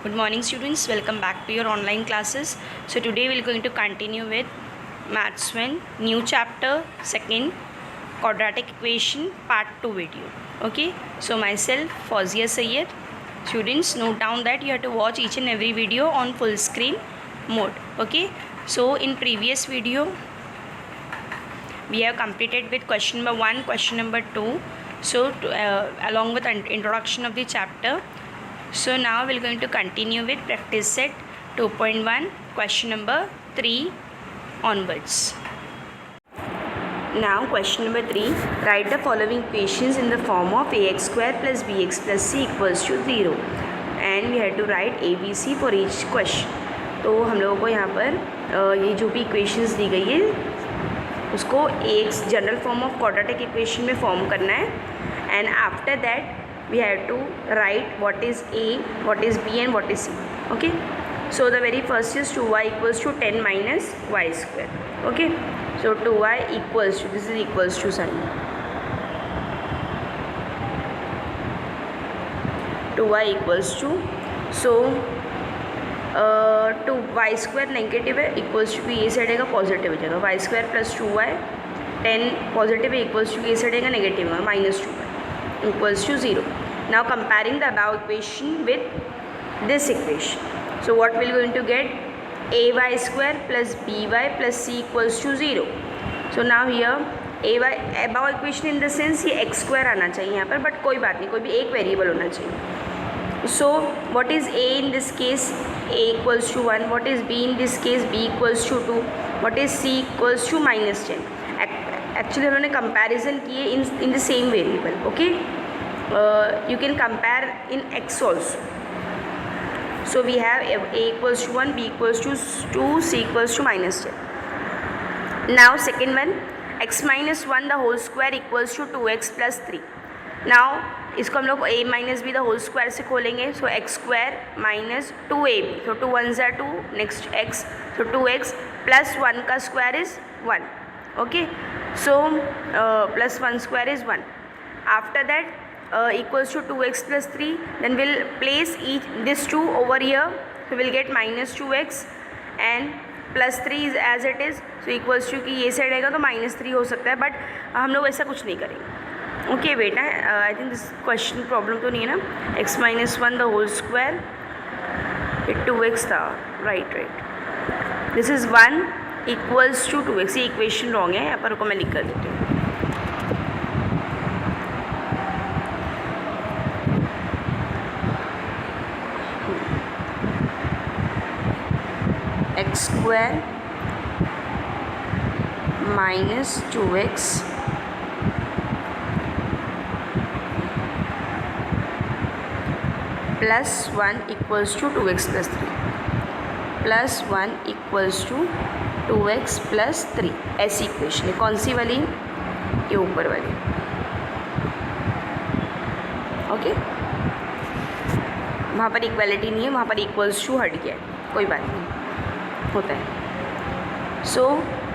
Good morning students, welcome back to your online classes. So today we are going to continue with Maths 1 new chapter, second quadratic equation part 2 video. Okay, so myself Fawzia Sayyed. Students, note down that you have to watch each and every video on full screen mode. Okay, so in previous video we have completed with question number 1, question number 2. So along with introduction of the chapter. So now we are going to continue with practice set 2.1 question number 3 onwards. Now question number 3, write the following equations in the form of ax square plus bx plus c equals to 0 and we had to write abc for each question. तो हम लोगों को यहाँ पर ये जो भी equations दी गई है उसको एक general form of quadratic equation में फॉर्म करना है and after that we have to write what is a, what is b and what is c. Okay, so the very first is 2y equals to 10 minus y square. Okay, so 2y equals to, this is equals to sign, 2y equals to, so 2y square negative है equals to ये side आएगा positive हो जाएगा, y square plus 2y 10 positive है equals to ये side आएगा negative होगा minus 2y equals to 0. Now comparing the above equation with this equation. So what we are going to get? ay square plus by plus c equals to 0. So now here ay above equation in the sense ये x square आना चाहिए यहाँ पर, but कोई बात नहीं, कोई भी एक वेरिएबल होना चाहिए. So what is a in this case? a equals to 1. What is b in this case? b equals to 2. What is c equals to minus 10. Actually उन्होंने कंपैरिजन किए in the same variable. Okay, you can compare in x also. So we have a equals to 1, b equals to 2, c equals to minus 10. Now second one, x minus 1 the whole square equals to 2x plus 3. Now इसको हम लोग a minus b the whole square से खोलेंगे. सो x square minus 2ab, so 2 1s are 2, next x, so 2x plus 1 का square is 1. Okay, so plus 1 square is 1. After that equals to 2x plus 3, then we'll place this 2 over here, so we'll get minus 2x and plus 3 is as it is, so equals to कि ये side आएगा तो minus 3 हो सकता है, but हम लोग ऐसा कुछ नहीं करेंगे. ओके बेटा, I think this question problem तो नहीं है ना. x minus 1 the whole square, ये 2x था, right. This is 1 equals to 2x. ये इक्वेशन रॉन्ग है, यहाँ पर को मैं लिख कर देती हूँ. X square minus 2x plus 1 equals to 2x plus 3 plus 1 equals to 2x plus 3. ऐसी इक्वेशन है. कौन सी वाली? ये ऊपर वाली. ओके, वहाँ पर इक्वालिटी नहीं है, वहाँ पर इक्वल्स टू हट गया है, कोई बात नहीं, होता है. So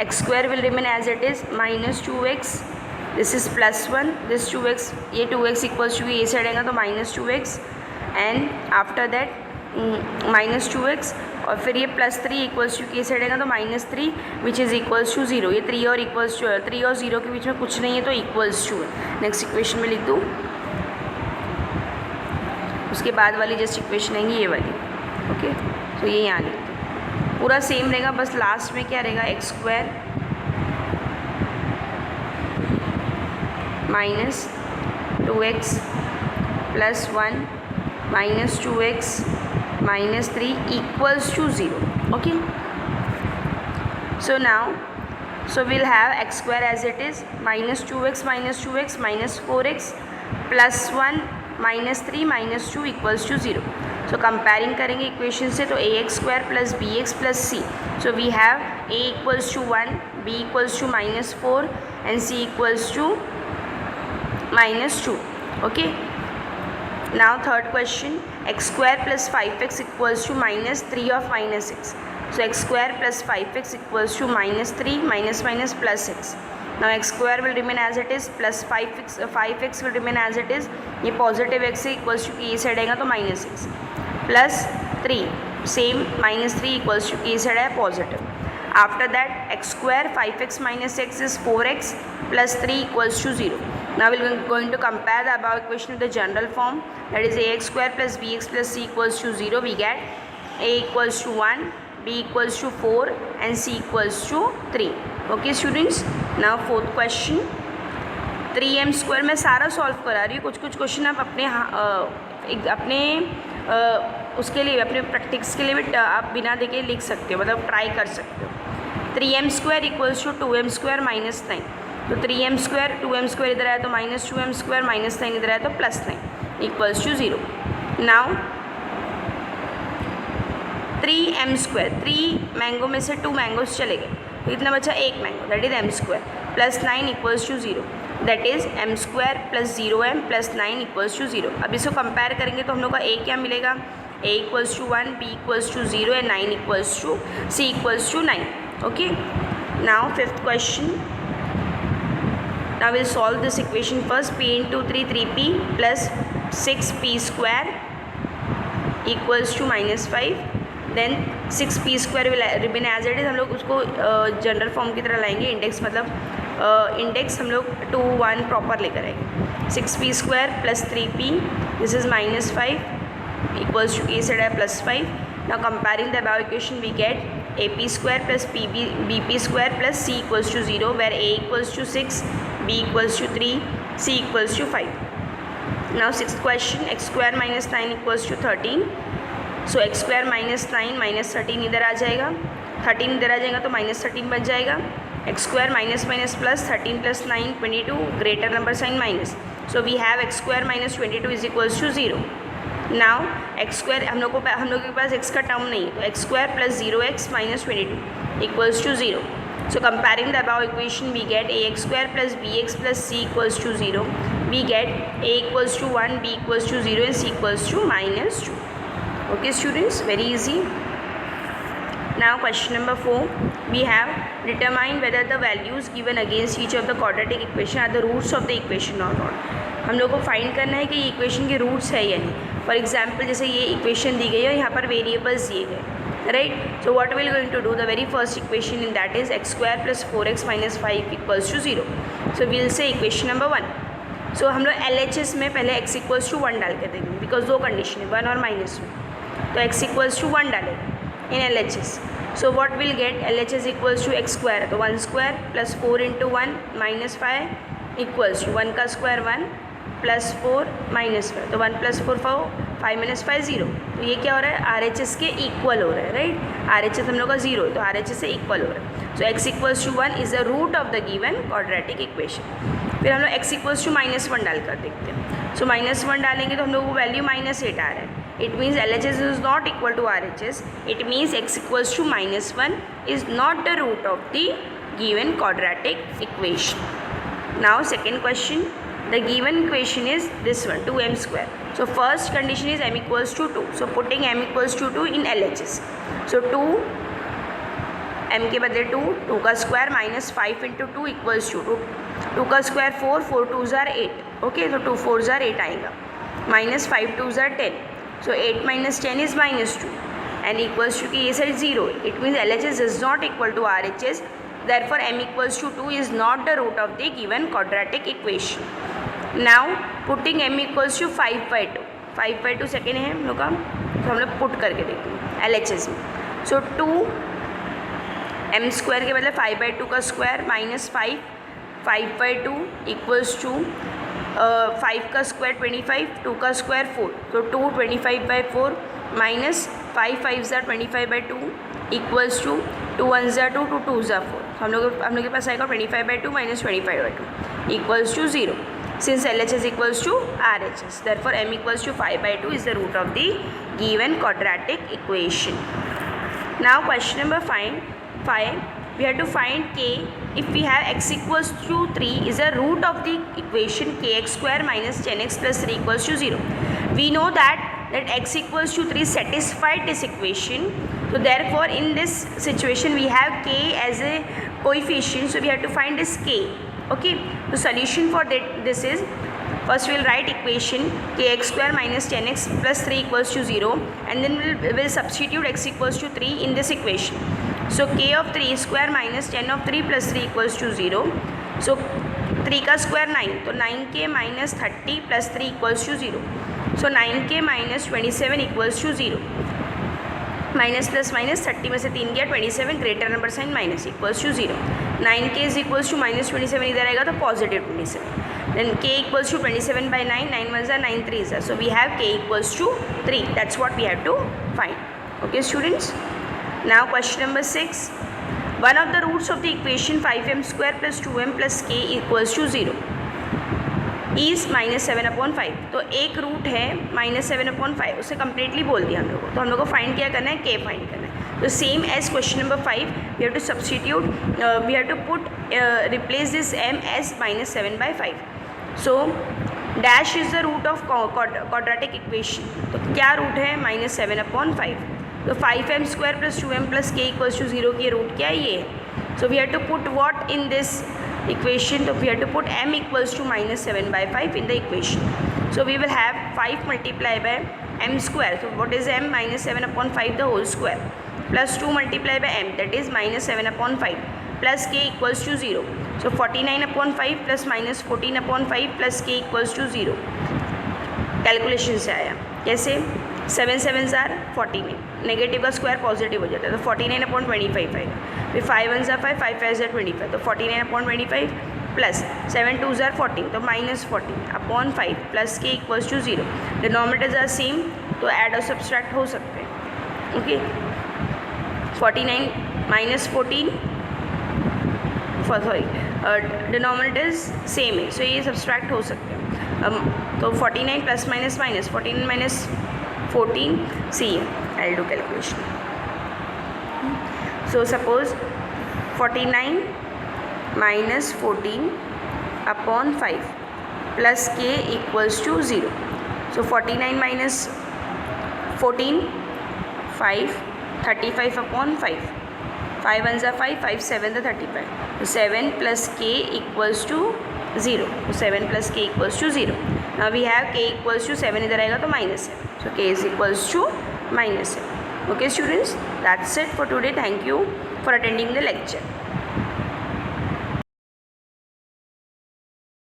x square will remain as it is minus 2x, this is plus 1, this 2x, ये 2x इक्वल्स टू ये साइड आएगा तो minus 2x and after that minus 2x और फिर ये प्लस 3 इक्वल्स टू के साइड आएगा तो minus 3 which is equals to 0. ये 3 और इक्वल्स टू 3 और 0 के बीच में कुछ नहीं है तो इक्वल्स टू है. नेक्स्ट इक्वेशन में लिख दूँ, उसके बाद वाली जस्ट इक्वेशन आएंगी ये वाली. ओके, तो ये यहाँ लिख दूँ, पूरा सेम रहेगा, बस लास्ट में क्या रहेगा? X square minus 2x plus 1 minus 2x minus 3 equals to 0. Okay, so now we'll have x square as it is minus 2x minus 4x plus 1 minus 3 minus 2 equals to 0. So comparing करेंगे equation से तो ax square plus bx plus c. So we have a equals to 1, b equals to minus 4 and c equals to minus 2. Okay, now third question, x square plus 5x equals to minus 3 of minus x. So x square plus 5x equals to minus 3 minus minus plus x. Now x square will remain as it is plus 5x will remain as it is. ये positive x से equals to ये side आएगा तो minus x plus 3, same -3 equals to k side है positive. After that x square 5x minus x is 4x plus 3 equals to 0. Now we are going to compare the above equation with the general form, that is ax square plus bx plus c equals to 0. We get a equals to 1, b equals to 4 and c equals to 3. Okay students, now fourth question. 3m square मैं सारा solve करा रही हूँ, कुछ कुछ question आप अपने उसके लिए अपने प्रैक्टिस के लिए भी आप बिना देखे लिख सकते हो, मतलब ट्राई कर सकते हो. 3m square equals to 2m square minus 9. तो 3m स्क्वायर 2m स्क्वायर इधर आया तो माइनस 2m स्क्वायर माइनस 9 इधर आया तो plus 9 equals to 0. Now 3m square, 3 mango में से 2 मैंगोज चले गए तो कितना बचा, 1 mango, that is m square plus 9 equals to 0. That is m square plus 0m plus 9 equals to 0. अब इसको कंपेयर करेंगे तो हम लोग का a क्या मिलेगा, a equals to 1, b equals to 0 and 9 equals to c equals to 9. Okay, now fifth question. Now we'll solve this equation first. P into 3 3p plus 6p square equals to minus 5. Then 6p square will remain as it is. हम लोग उसको general form की तरह लाएंगे. Index मतलब index हम लोग 2 1 proper लेकर आएंगे. 6p square plus 3p, this is minus 5 equals to a said है plus 5. Now comparing the above equation we get ap square plus bp square plus c equals to 0, where a equals to 6, b equals to 3, c equals to 5. Now sixth question, x square minus 9 equals to 13. So x square minus 9 minus 13 इधर आ जाएगा, 13 इधर आ जाएगा तो minus 13 बच जाएगा. x square minus minus plus 13 plus 9 22, greater number sign minus. So we have x square minus 22 is equals to 0. Now x square हम लोग के पास x का टर्म नहीं है तो x square plus 0x minus 22 equals to 0. So comparing the above equation we get a x square plus b x plus c equals to 0. We get a equals to 1, b equals to 0 and c equals to minus 2. Okay students, very easy. Now question number 4, we have determine whether the values given against each of the quadratic equation are the roots of the equation or not. हम लोग को find करना है कि ये equation के roots है या नहीं. फॉर एग्जाम्पल जैसे ये इक्वेशन दी गई है और यहाँ पर वेरिएबल्स दिए गए, right. So what will going to do, the very first equation in that is x square plus 4x minus 5 equals to 0. So will say equation number 1. सो हम लोग LHS में पहले x इक्वल्स टू 1 डाल के देंगे बिकॉज दो condition है 1 और -1. तो x इक्वल्स टू 1 डालेंगे इन LHS. So what we'll get, LHS equals to x square, तो 1 square plus 4 into 1 minus 5 equals to 1 का square 1 plus 4 minus 5. तो 1 plus 4 5 minus 5 0. तो ये क्या हो रहा है, RHS के इक्वल हो रहा है, राइट. RHS हम लोग का 0 है तो RHS से इक्वल हो रहा है. So x equals to 1 is the root of the given quadratic equation. फिर हम लोग x इक्वल्स टू -1 डाल कर देखते हैं. सो -1 डालेंगे तो हम लोग को वैल्यू -8 आ रहा है. It means LHS is not equal to RHS. It means x equals to -1 is not the root of the given quadratic equation. Now second question, the given equation is this one, 2m square. So first condition is m equals to 2. So putting m equals to 2 in LHS. So 2 m के बदले 2 का square minus 5 into 2 equals to 2 का square 4 2 ज़ार 8. Okay, तो 2 4 ज़ार 8 आएगा, minus 5 2 tsar 10. So 8 minus 10 is -2 and equals to k is at 0. It means LHS is not equal to RHS. Therefore m equals to 2 is not the root of the given quadratic equation. Now putting m equals to 5/2. 5/2 second है हम लोग का, तो हम लोग put करके देखते हैं LHS में. So 2 m स्क्वायर के बदले 5/2 का स्क्वायर माइनस 5/2 इक्वल्स टू 5 का स्क्वायर 25, 2 का स्क्वायर 4. तो 2 25/4 माइनस 5 5 ज़ा 25/2 इक्वल्स टू 2 1 ज़ा 2 2 2 ज़ा 4. हम लोग के पास आएगा 25/2 minus 25/2 equals to 0. Since LHS equals to RHS, therefore m equals to 5/2 is the root of the given quadratic equation. Now question number 5, we have to find k if we have x equals to 3 is a root of the equation kx square minus 10x plus 3 equals to 0. We know that x equals to 3 satisfied this equation. So therefore in this situation we have k as a coefficient, so we have to find this k. Okay, the solution for this is First we'll write equation kx square minus 10x plus 3 equals to 0, and then we'll substitute x equals to 3 in this equation. So k of 3 square minus 10 of 3 plus 3 equals to 0. So 3 का square 9, तो 9k minus 30 plus 3 equals to 0. So 9k minus 27 equals to 0. Minus plus minus 30 में से 3 गया 27, greater number sign minus equals to 0. 9k is equals to minus 27, इधर आएगा तो positive 27. Then k equals to 27 by 9, 9 1 ज़ा 9 3 ज़ा. So we have k equals to 3. That's what we have to find. Okay students, now question number 6. One of the roots of the equation 5m square plus 2m plus k equals to 0 is -7/5. तो एक root है -7/5, उसे completely बोल दिया हम लोग को. तो हम लोग को फाइंड क्या करना है, k फाइंड करना है. तो same as question number 5 we have to substitute, we have to put replace this m as -7/5. So dash is the root of quadratic equation. तो क्या रूट है, -7/5. तो 5m square plus 2m plus k equals to 0 की root क्या है, ये है. So we have to put what in this equation, तो we have to put m equals to -7/5 in the equation. So we will have 5 multiply by m square. So what is m, -7/5 the whole square, plus 2 multiply by m that is -7/5 plus k equals to 0. So 49/5 plus -14/5 plus k equals to 0. Calculation से आया कैसे, 7 7 ज़ार 49, negative का square positive हो जाता है, तो 49/25 आएगा. फिर 5 1 ज़ार 5, 5 5 ज़ार 25, तो 49/25 प्लस 7 2 ज़ार 14, तो -14/5 plus k equals to 0. Denominators are same, तो ऐड और सब्सट्रैक्ट हो सकते हैं. ओके, 49 -14, सॉरी डिनोमिनेटर्स सेम है, सो ये सब्सट्रैक्ट हो सकते हैं. तो 49 plus minus minus 14 minus 14, see I'll do calculation. So suppose 49 minus 14 upon 5 plus k equals to 0. So 49 minus 14, 5, 35 upon 5. 5 1 ज़ा 5, 5 7 ज़ा 35. So 7 plus k equals to 0. So 7 plus k equals to 0. Now we have k equals to 7, इधर आएगा तो -7. So k is equals to -7. Okay students, that's it for today. Thank you for attending the lecture.